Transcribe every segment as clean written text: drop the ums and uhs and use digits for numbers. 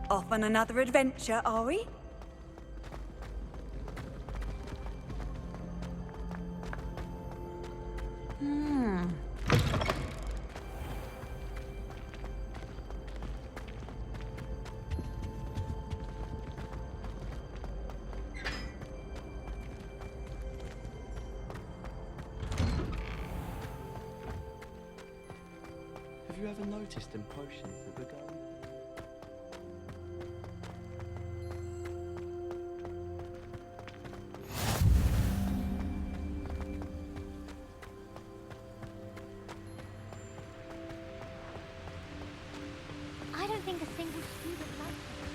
Off on another adventure, are we? Have you ever noticed in potions that we're going? I don't think a single student likes it.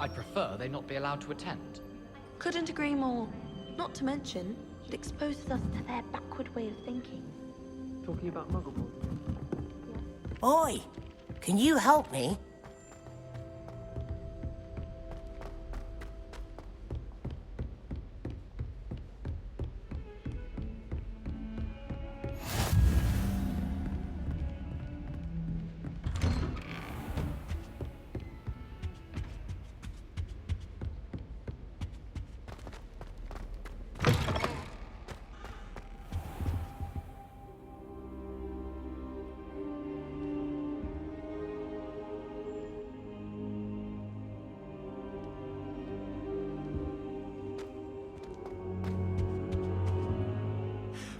I'd prefer they not be allowed to attend. Couldn't agree more. Not to mention, it exposes us to their backward way of thinking. Talking about Muggleborn. Oi! Can you help me?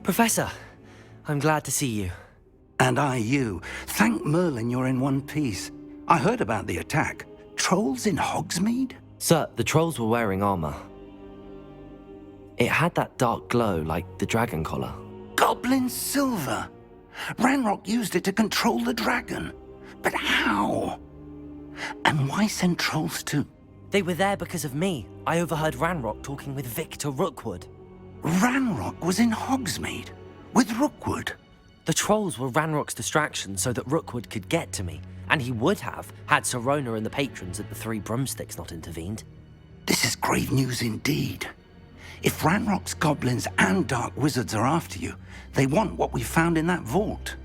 Professor, I'm glad to see you. And I you. Thank Merlin you're in one piece. I heard about the attack. Trolls in Hogsmeade? Sir, the trolls were wearing armor. It had that dark glow like the dragon collar. Goblin silver! Ranrock used it to control the dragon. But how? And why send trolls to... They were there because of me. I overheard Ranrock talking with Victor Rookwood. Ranrock was in Hogsmeade? With Rookwood? The trolls were Ranrock's distraction so that Rookwood could get to me. And he would have, had Sirona and the patrons at the Three Broomsticks not intervened. This is grave news indeed. If Ranrock's goblins and dark wizards are after you, they want what we found in that vault.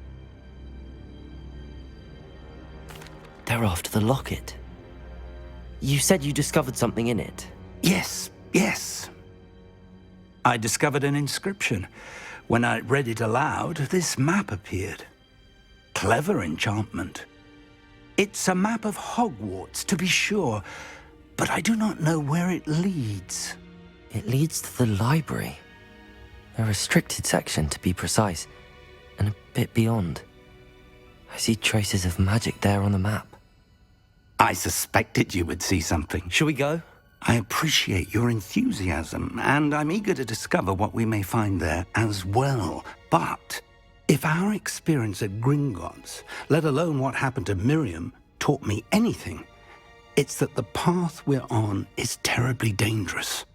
They're after the locket. You said you discovered something in it. Yes. I discovered an inscription. When I read it aloud, this map appeared. Clever enchantment. It's a map of Hogwarts, to be sure, but I do not know where it leads. It leads to the library. A restricted section, to be precise, and a bit beyond. I see traces of magic there on the map. I suspected you would see something. Shall we go? I appreciate your enthusiasm, and I'm eager to discover what we may find there as well. But if our experience at Gringotts, let alone what happened to Miriam, taught me anything, it's that the path we're on is terribly dangerous.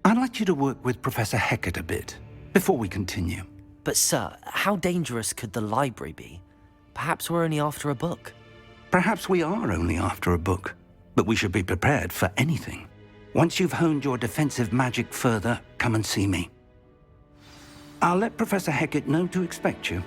I'd like you to work with Professor Hecat a bit, before we continue. But sir, how dangerous could the library be? Perhaps we're only after a book. Perhaps we are only after a book, but we should be prepared for anything. Once you've honed your defensive magic further, come and see me. I'll let Professor Hecat know to expect you.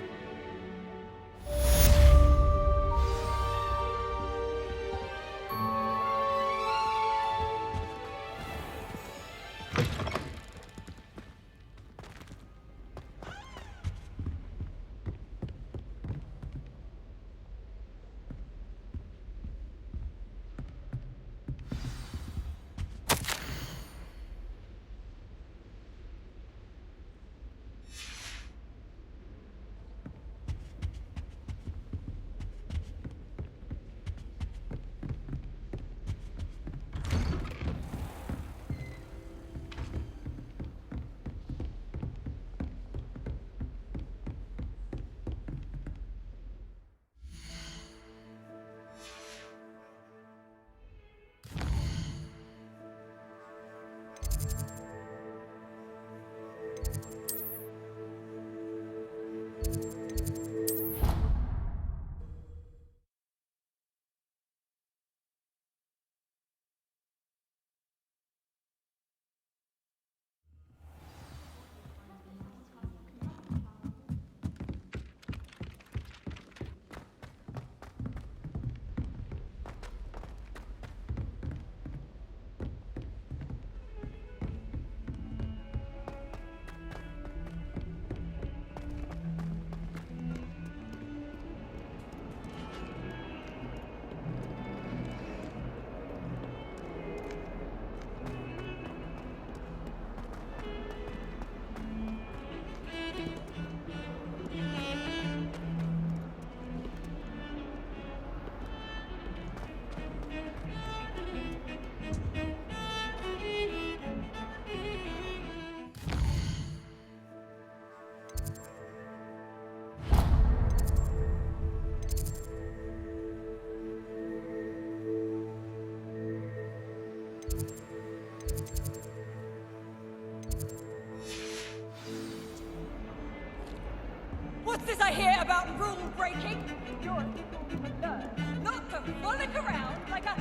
as I hear about rule breaking, you're a people to learn not to frolic around like a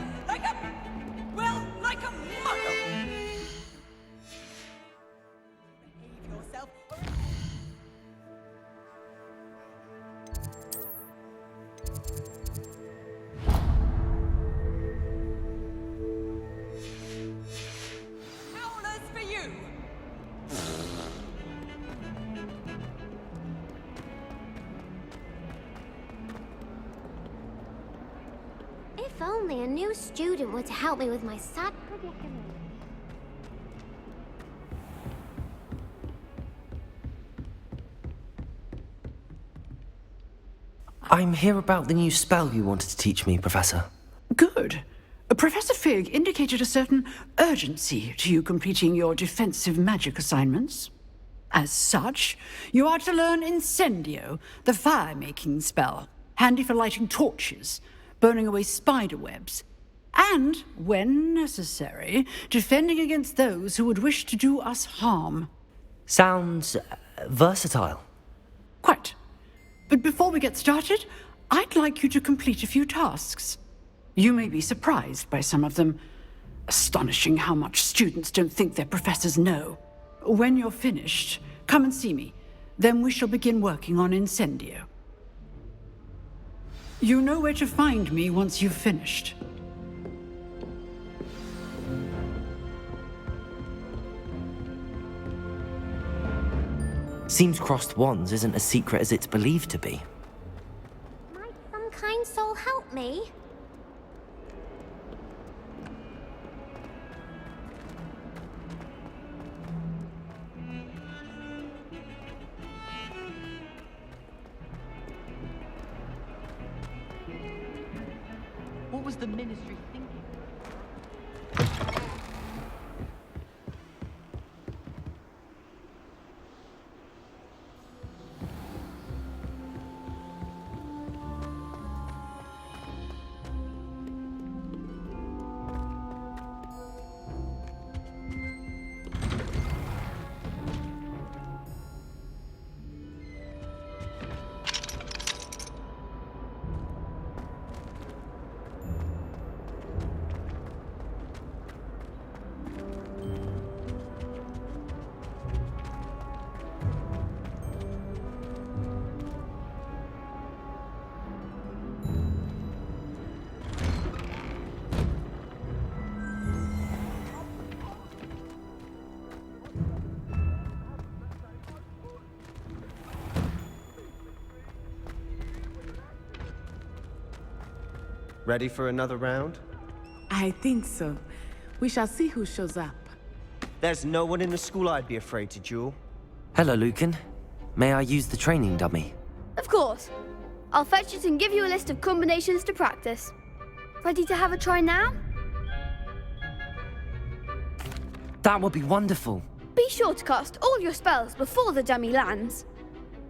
muggle. Behave yourself. Howlers for you. If only a new student were to help me with my sad predicament. I'm here about the new spell you wanted to teach me, Professor. Good. Professor Fig indicated a certain urgency to you completing your defensive magic assignments. As such, you are to learn Incendio, the fire-making spell, handy for lighting torches, burning away spider webs, and, when necessary, defending against those who would wish to do us harm. Sounds versatile. Quite. But before we get started, I'd like you to complete a few tasks. You may be surprised by some of them. Astonishing how much students don't think their professors know. When you're finished, come and see me. Then we shall begin working on Incendio. You know where to find me once you've finished. Seems crossed wands isn't as secret as it's believed to be. Might some kind soul help me? What was the Ministry thinking? Ready for another round? I think so. We shall see who shows up. There's no one in the school I'd be afraid to duel. Hello, Lucan. May I use the training dummy? Of course. I'll fetch it and give you a list of combinations to practice. Ready to have a try now? That would be wonderful. Be sure to cast all your spells before the dummy lands.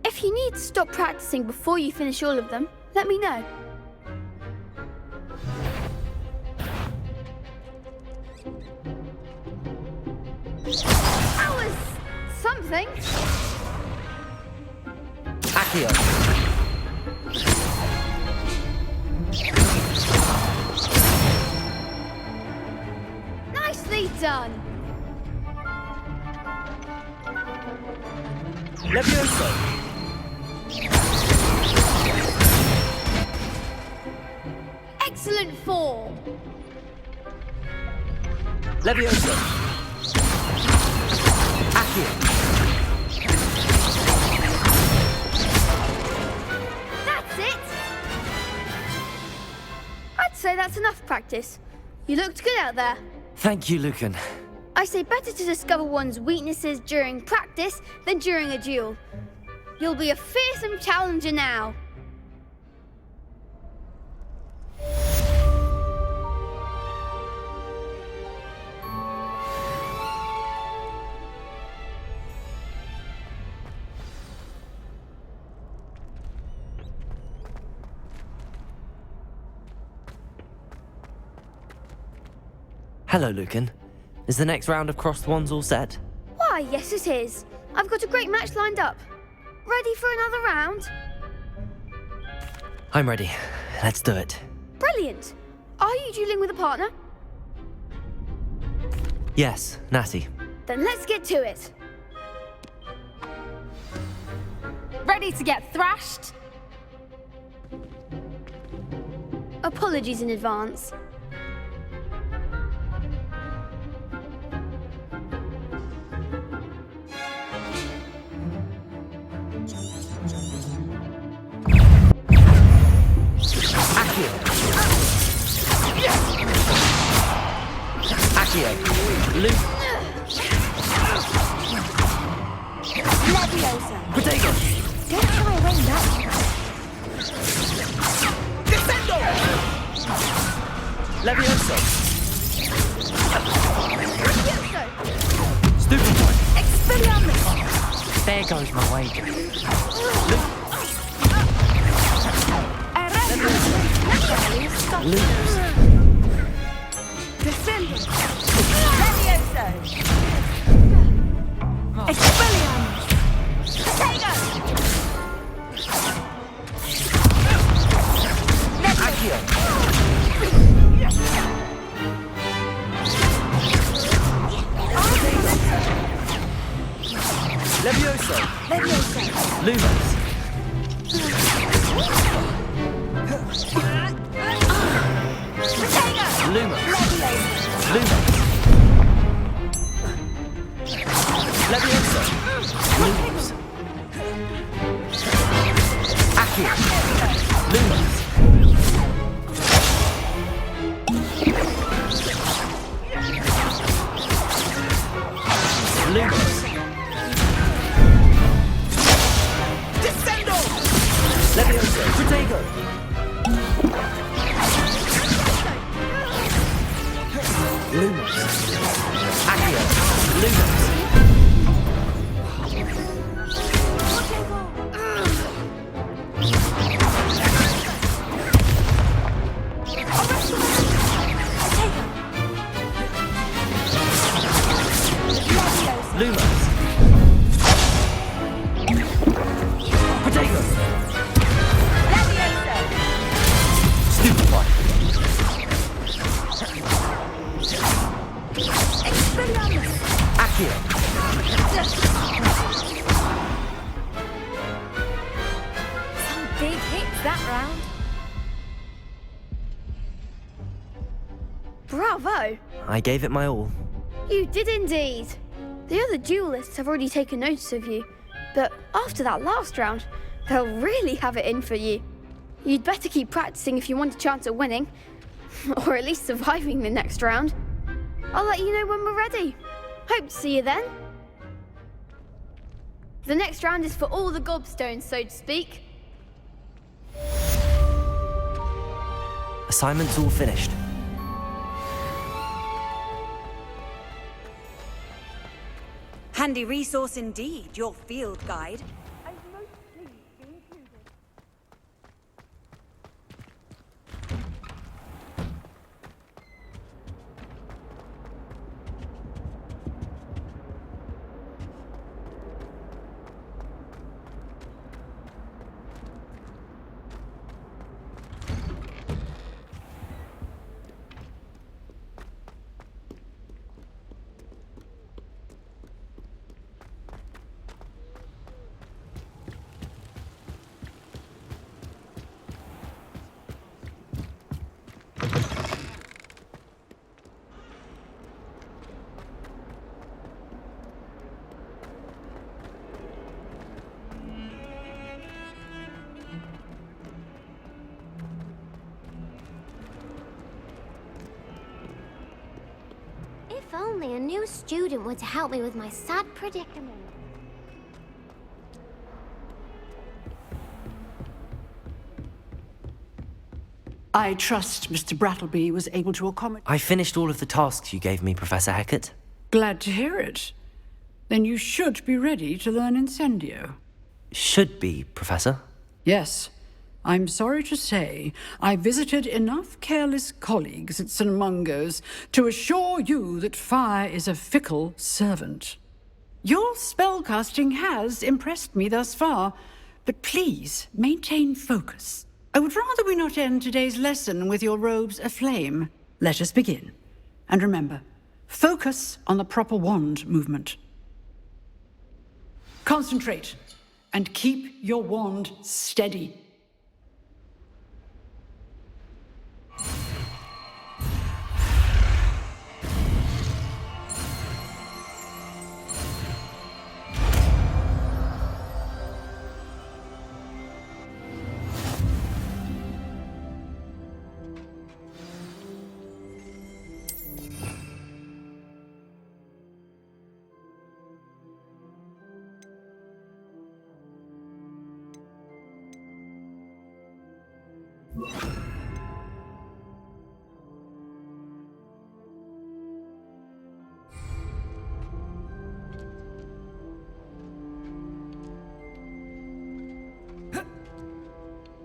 If you need to stop practicing before you finish all of them, let me know. That was something. Accio. Nicely done. Levioso! Excellent form. Levioso! Accio. That's it. I'd say that's enough practice. You looked good out there. Thank you, Lucan. I say better to discover one's weaknesses during practice than during a duel. You'll be a fearsome challenger now. Hello, Lucan. Is the next round of crossed wands all set? Why, yes it is. I've got a great match lined up. Ready for another round? I'm ready. Let's do it. Brilliant. Are you dueling with a partner? Yes, Natty. Then let's get to it. Ready to get thrashed? Apologies in advance. Accio. Luke. Leviosa. Protego. Don't try away that. Descendo. Leviosa. Stupefy. Expelliarmus. There goes my wager. Luke. Descendo. Leviosa. Expelliarmus. Protego. Accio. Leviosa. Leviosa. Lumos. Lumos. Lumos. Leviosa. Lumos. Accio. Lumos. Lumos. Descendo. Leviosa. Protego. Lumos. Accio. Lumos. Lumos. Protego. Leviosa. Stupefy. Expelliarmus. Accio. Some big hits that round. Bravo. I gave it my all. You did indeed. The other duelists have already taken notice of you, but after that last round, they'll really have it in for you. You'd better keep practicing if you want a chance at winning, or at least surviving the next round. I'll let you know when we're ready. Hope to see you then. The next round is for all the gobstones, so to speak. Assignment's all finished. Handy resource indeed, your field guide. If only a new student were to help me with my sad predicament. I trust Mr. Brattleby was able to accommodate. I finished all of the tasks you gave me, Professor Hecat. Glad to hear it. Then you should be ready to learn Incendio. Should be, Professor. Yes. I'm sorry to say, I visited enough careless colleagues at St. Mungo's to assure you that fire is a fickle servant. Your spellcasting has impressed me thus far, but please maintain focus. I would rather we not end today's lesson with your robes aflame. Let us begin. And remember, focus on the proper wand movement. Concentrate, and keep your wand steady.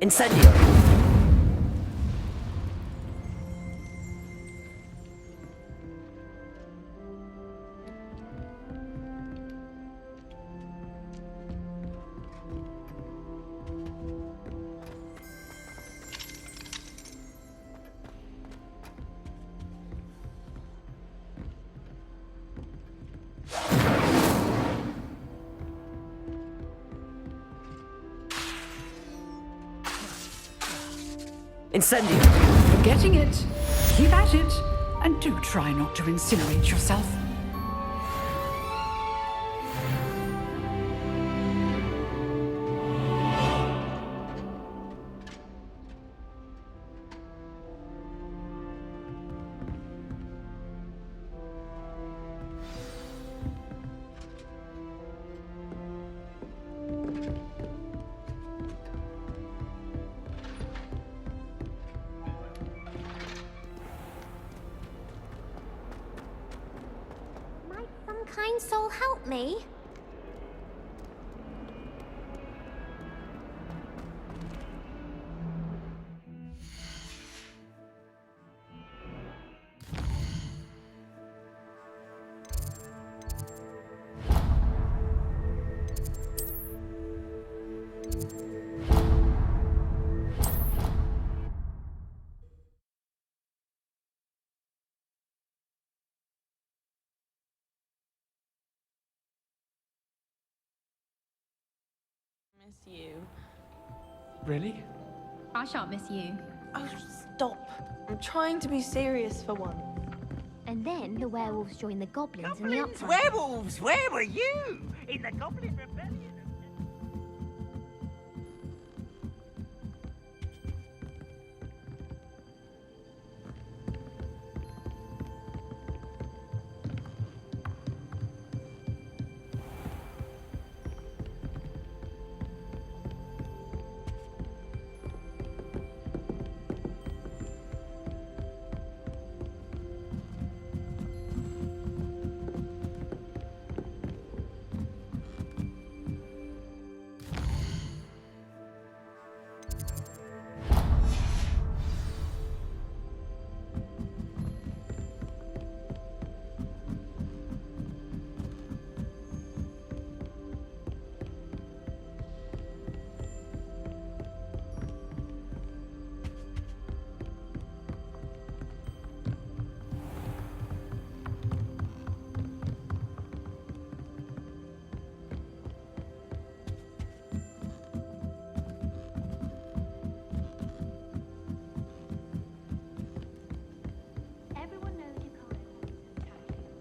Incendio! Incendio! You're getting it. Keep at it. And do try not to incinerate yourself. Might some kind soul help me? Miss you. Really? I shan't miss you. Oh, stop. I'm trying to be serious for once. And then the werewolves join the goblins in the uprising. Werewolves! Where were you? In the Goblin Rebellion? Everyone knows you can't attack you.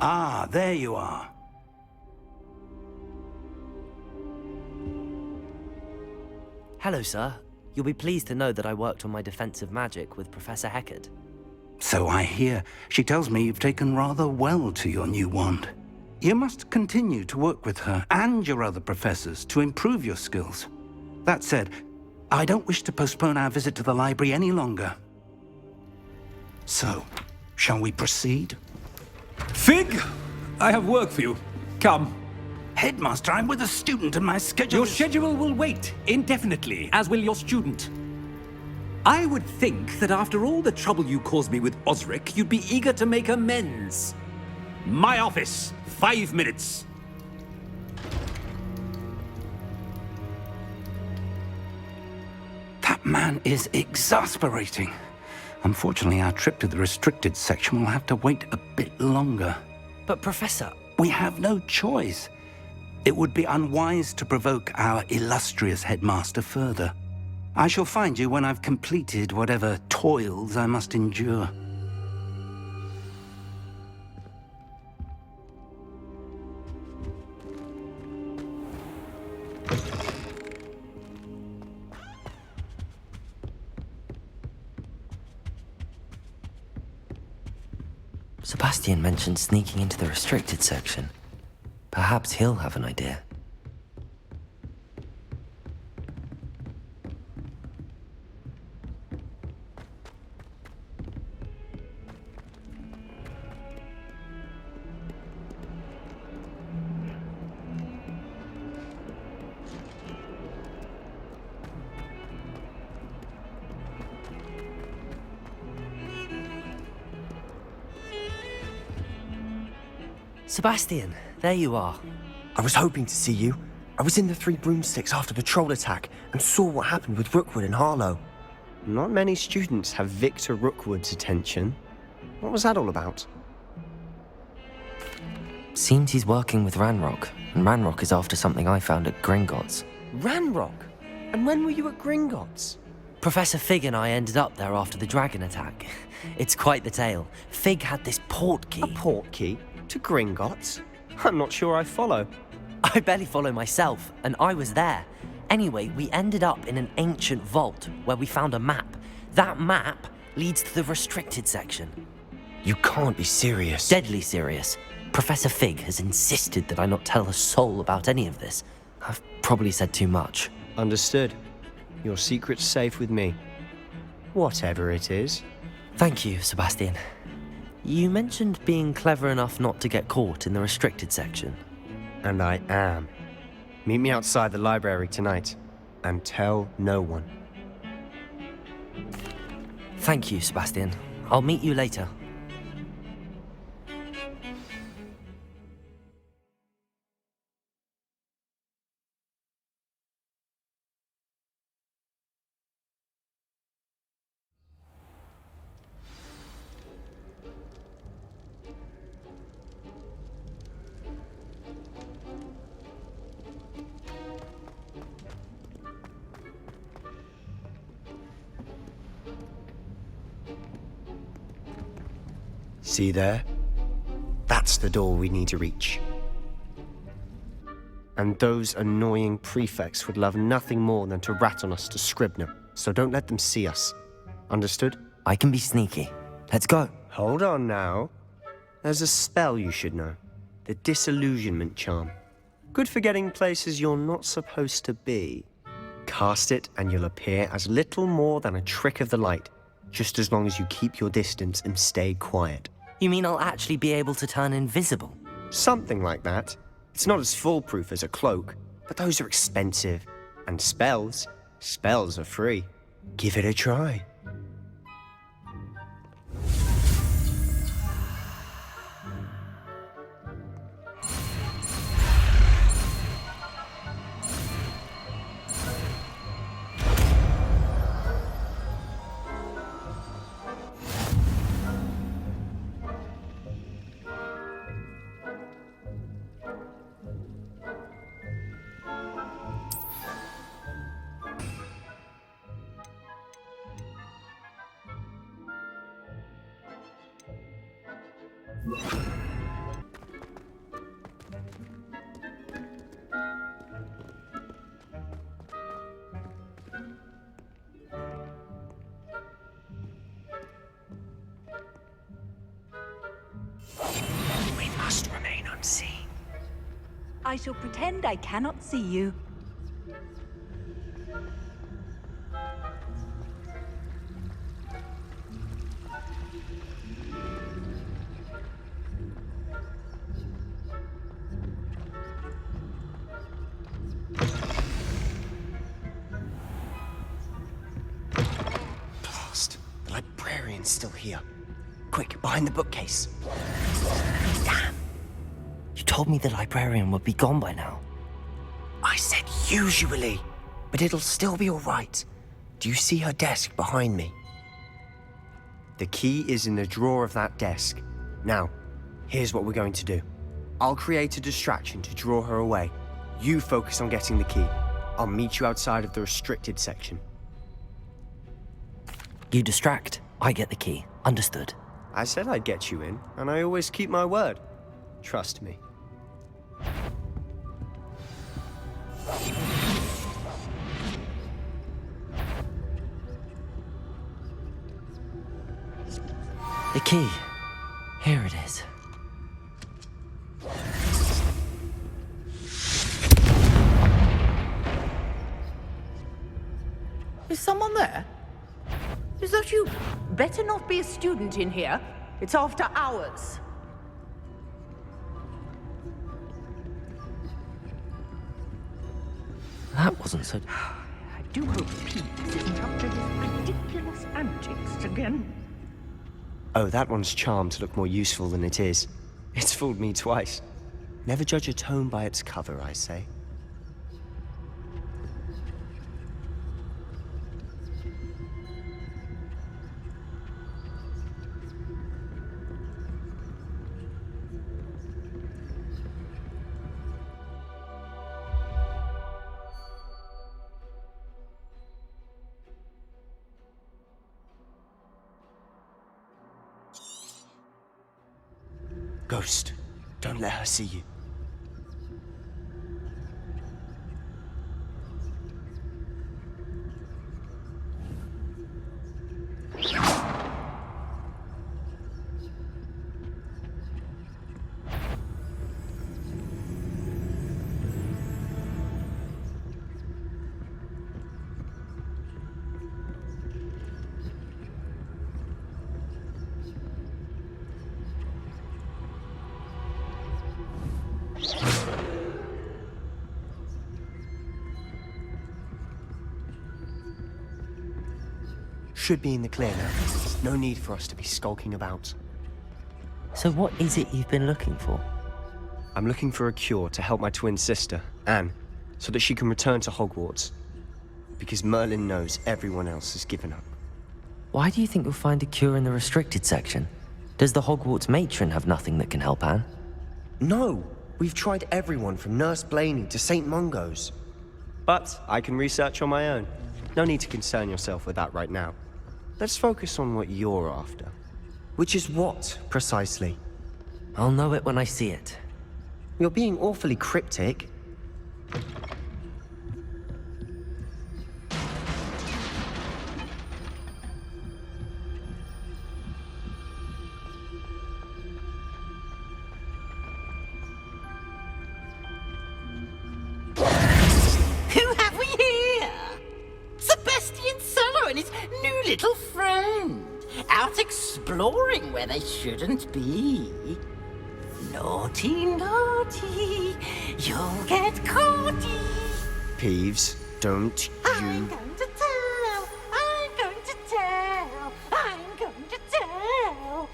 Ah, there you are. Hello, sir. You'll be pleased to know that I worked on my defensive magic with Professor Heckard. So I hear. She tells me you've taken rather well to your new wand. You must continue to work with her and your other professors to improve your skills. That said, I don't wish to postpone our visit to the library any longer. So, shall we proceed? Fig, I have work for you. Come. Headmaster, I'm with a student and my schedule Your schedule will wait indefinitely, as will your student. I would think that after all the trouble you caused me with Osric, you'd be eager to make amends. My office, 5 minutes. That man is exasperating. Unfortunately, our trip to the restricted section will have to wait a bit longer. But Professor... We have no choice. It would be unwise to provoke our illustrious headmaster further. I shall find you when I've completed whatever toils I must endure. Sebastian mentioned sneaking into the restricted section. Perhaps he'll have an idea. Sebastian, there you are. I was hoping to see you. I was in the Three Broomsticks after the troll attack and saw what happened with Rookwood and Harlow. Not many students have Victor Rookwood's attention. What was that all about? Seems he's working with Ranrock, and Ranrock is after something I found at Gringotts. Ranrock? And when were you at Gringotts? Professor Fig and I ended up there after the dragon attack. It's quite the tale. Fig had this port key. A port key? To Gringotts? I'm not sure I follow. I barely follow myself, and I was there. Anyway, we ended up in an ancient vault where we found a map. That map leads to the restricted section. You can't be serious. Deadly serious. Professor Fig has insisted that I not tell a soul about any of this. I've probably said too much. Understood. Your secret's safe with me. Whatever it is. Thank you, Sebastian. You mentioned being clever enough not to get caught in the restricted section. And I am. Meet me outside the library tonight, and tell no one. Thank you, Sebastian. I'll meet you later. See there? That's the door we need to reach. And those annoying prefects would love nothing more than to rat on us to Scribner, so don't let them see us. Understood? I can be sneaky. Let's go. Hold on now. There's a spell you should know. The Disillusionment Charm. Good for getting places you're not supposed to be. Cast it and you'll appear as little more than a trick of the light, just as long as you keep your distance and stay quiet. You mean I'll actually be able to turn invisible? Something like that. It's not as foolproof as a cloak, but those are expensive. And spells are free. Give it a try. We must remain unseen. I shall pretend I cannot see you. Blast. The librarian's still here. Quick, behind the bookcase. Damn. You told me the librarian would be gone by now. I said usually, but it'll still be all right. Do you see her desk behind me? The key is in the drawer of that desk. Now, here's what we're going to do. I'll create a distraction to draw her away. You focus on getting the key. I'll meet you outside of the restricted section. You distract, I get the key. Understood. I said I'd get you in, and I always keep my word. Trust me. The key. Here it is. Is someone there? Is that you? Better not be a student in here. It's after hours. That wasn't so... I do hope Peeves isn't up to his ridiculous antics again. Oh, that one's charmed to look more useful than it is. It's fooled me twice. Never judge a tome by its cover, I say. Ghost, don't let her see you. Should be in the clear now. No need for us to be skulking about. So what is it you've been looking for? I'm looking for a cure to help my twin sister, Anne, so that she can return to Hogwarts. Because Merlin knows everyone else has given up. Why do you think you'll find a cure in the restricted section? Does the Hogwarts matron have nothing that can help Anne? No! We've tried everyone from Nurse Blaney to St. Mungo's. But I can research on my own. No need to concern yourself with that right now. Let's focus on what you're after. Which is what, precisely? I'll know it when I see it. You're being awfully cryptic. Who have we here? Sebastian Solo and his new little friend. Out exploring where they shouldn't be. Naughty, naughty, you'll get caughty. Peeves, don't you... I'm going to tell, I'm going to tell, I'm going to tell.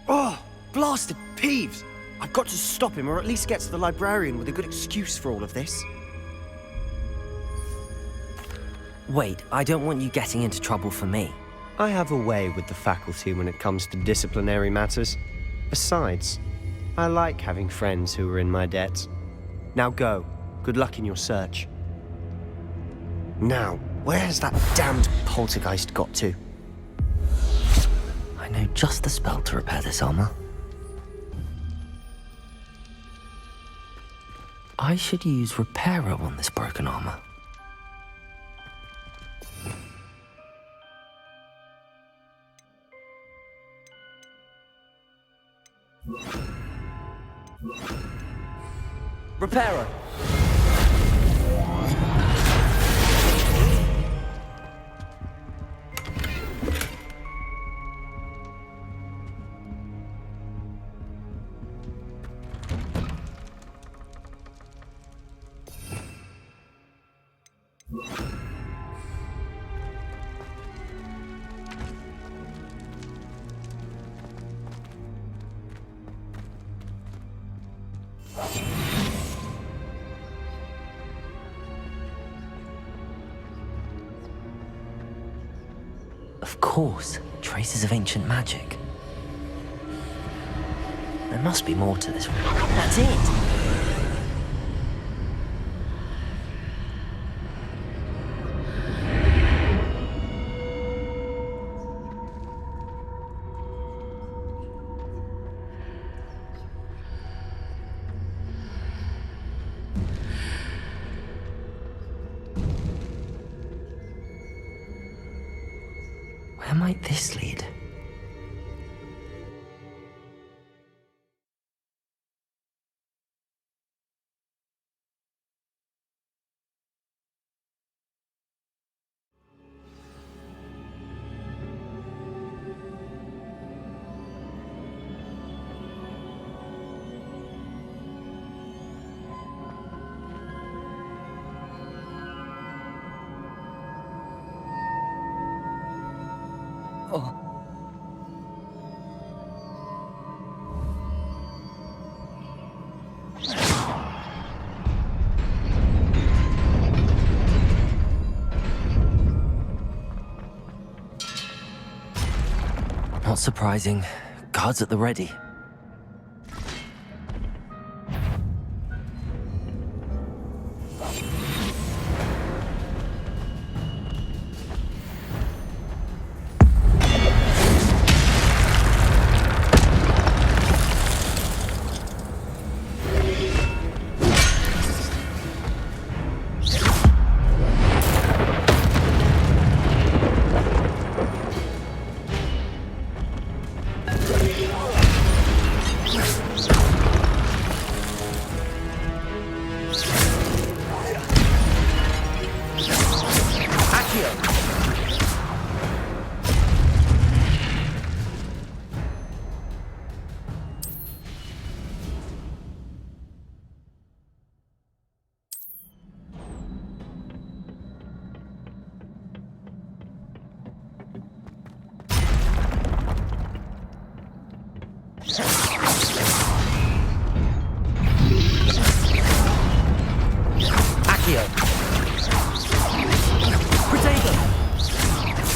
Oh, blasted Peeves! I've got to stop him, or at least get to the librarian with a good excuse for all of this. Wait, I don't want you getting into trouble for me. I have a way with the faculty when it comes to disciplinary matters. Besides, I like having friends who are in my debt. Now go. Good luck in your search. Now, where's that damned poltergeist got to? I know just the spell to repair this armor. I should use Repairer on this broken armor. Reparo. Of course, traces of ancient magic. There must be more to this. That's it! Where might this lead? Oh. Not surprising. Guards at the ready.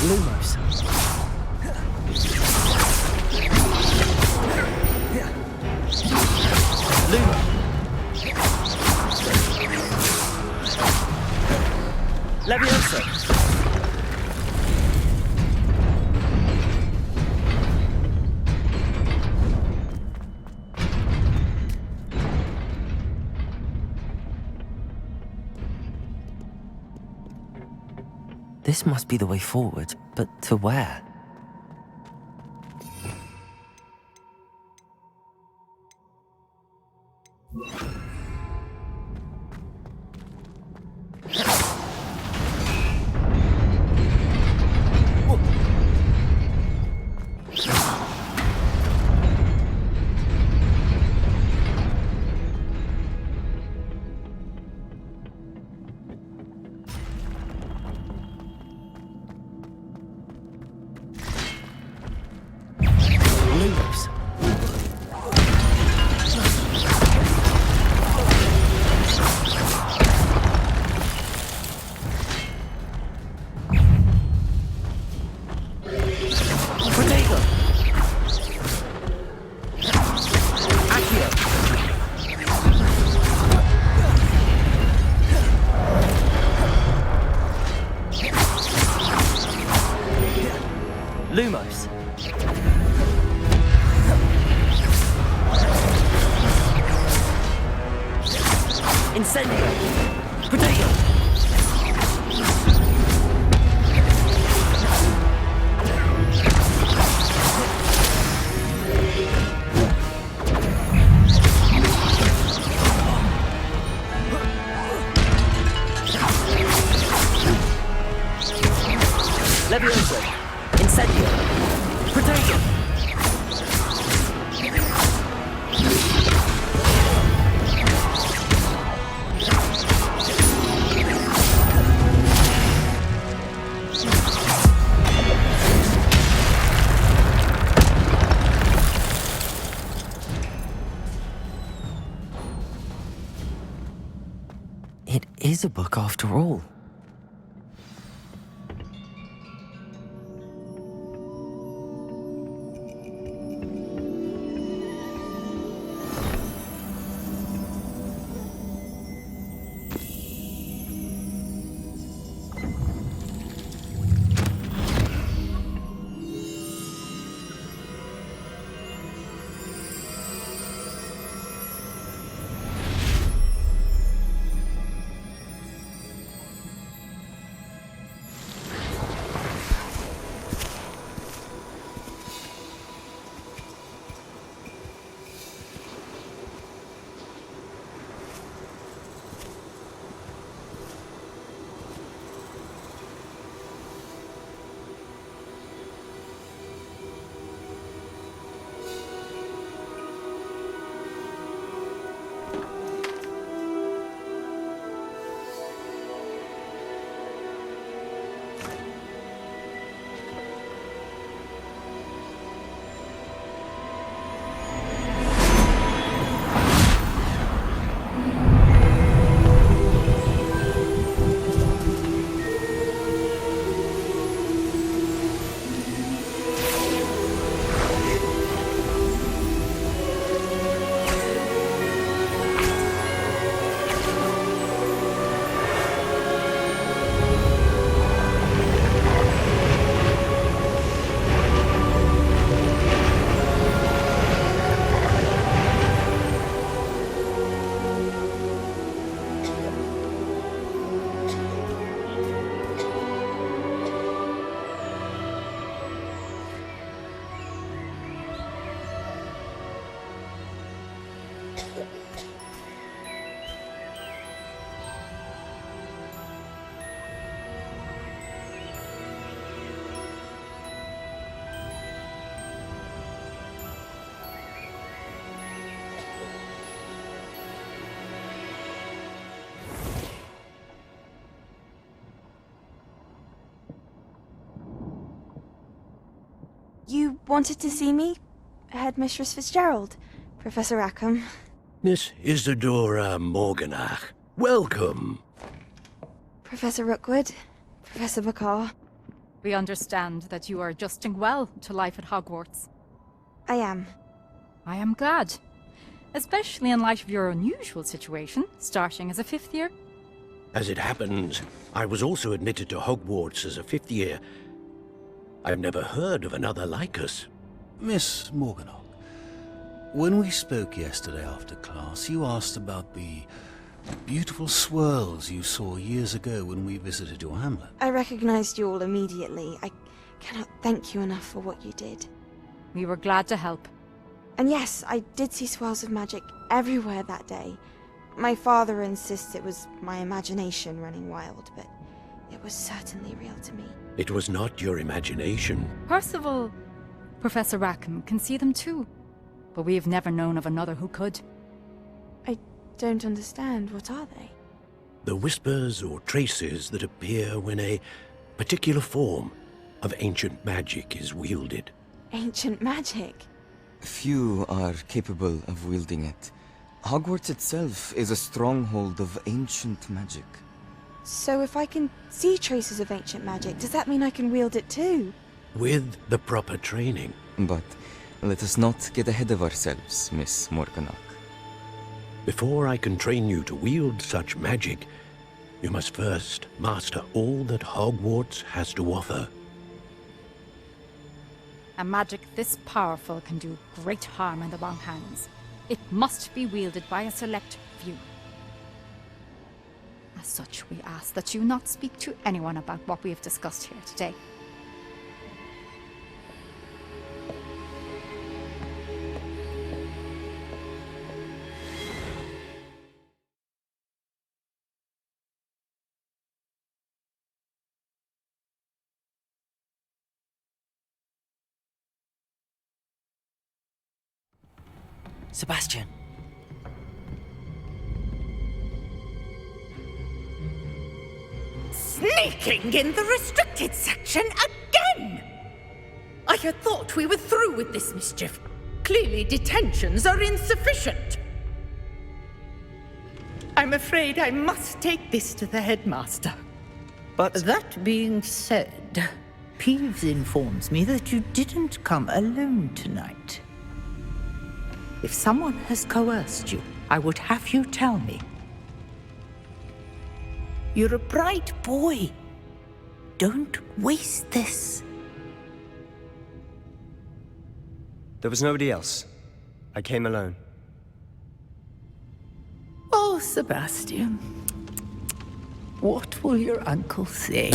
Lumos. Lumo. Levioso. This must be the way forward, but to where? Lumos. Incendio. Protego. is a book after all. You wanted to see me? Headmistress Fitzgerald, Professor Rackham. Miss Isadora Morganach, welcome. Professor Rookwood, Professor Bakar. We understand that you are adjusting well to life at Hogwarts. I am. I am glad. Especially in light of your unusual situation, starting as a 5th year. As it happens, I was also admitted to Hogwarts as a 5th year. I've never heard of another like us. Miss Morganach, when we spoke yesterday after class, you asked about the beautiful swirls you saw years ago when we visited your hamlet. I recognized you all immediately. I cannot thank you enough for what you did. We were glad to help. And yes, I did see swirls of magic everywhere that day. My father insists it was my imagination running wild, but it was certainly real to me. It was not your imagination. Percival, Professor Rackham can see them too, but we have never known of another who could. I don't understand. What are they? The whispers or traces that appear when a particular form of ancient magic is wielded. Ancient magic? Few are capable of wielding it. Hogwarts itself is a stronghold of ancient magic. So if I can see traces of ancient magic, does that mean I can wield it too? With the proper training. But let us not get ahead of ourselves, Miss Morganach. Before I can train you to wield such magic, you must first master all that Hogwarts has to offer. A magic this powerful can do great harm in the wrong hands. It must be wielded by a select few. As such, we ask that you not speak to anyone about what we have discussed here today. Sebastian. Sneaking in the restricted section again! I had thought we were through with this mischief. Clearly detentions are insufficient. I'm afraid I must take this to the headmaster. But that being said, Peeves informs me that you didn't come alone tonight. If someone has coerced you, I would have you tell me. You're a bright boy. Don't waste this. there was nobody else. I came alone. Oh, Sebastian. What will your uncle say?